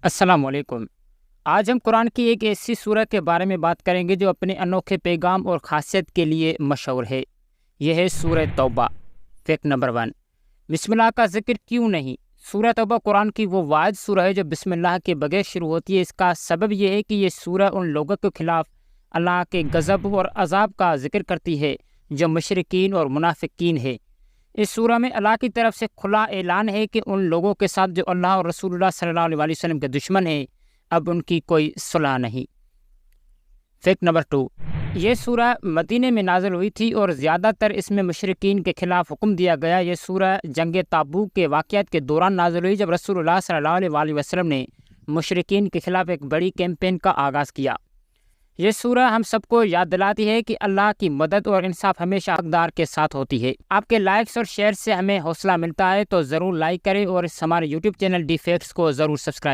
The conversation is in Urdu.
السلام علیکم۔ آج ہم قرآن کی ایک ایسی سورہ کے بارے میں بات کریں گے جو اپنے انوکھے پیغام اور خاصیت کے لیے مشہور ہے۔ یہ ہے سورہ توبہ۔ فیکٹ نمبر 1، بسم اللہ کا ذکر کیوں نہیں؟ سورہ توبہ قرآن کی وہ واحد سورہ ہے جو بسم اللہ کے بغیر شروع ہوتی ہے۔ اس کا سبب یہ ہے کہ یہ سورہ ان لوگوں کے خلاف اللہ کے غضب اور عذاب کا ذکر کرتی ہے جو مشرکین اور منافقین ہے۔ اس سورہ میں اللہ کی طرف سے کھلا اعلان ہے کہ ان لوگوں کے ساتھ جو اللہ اور رسول اللہ صلی اللہ علیہ وسلم کے دشمن ہیں، اب ان کی کوئی صلح نہیں۔ فیکٹ نمبر 2، یہ سورہ مدینے میں نازل ہوئی تھی اور زیادہ تر اس میں مشرکین کے خلاف حکم دیا گیا۔ یہ سورہ جنگ تابوک کے واقعات کے دوران نازل ہوئی جب رسول اللہ صلی اللہ علیہ وسلم نے مشرکین کے خلاف ایک بڑی کیمپین کا آغاز کیا۔ یہ سورہ ہم سب کو یاد دلاتی ہے کہ اللہ کی مدد اور انصاف ہمیشہ حقدار کے ساتھ ہوتی ہے۔ آپ کے لائکس اور شیئر سے ہمیں حوصلہ ملتا ہے، تو ضرور لائک کریں اور ہمارے یوٹیوب چینل ڈی فیکٹس کو ضرور سبسکرائب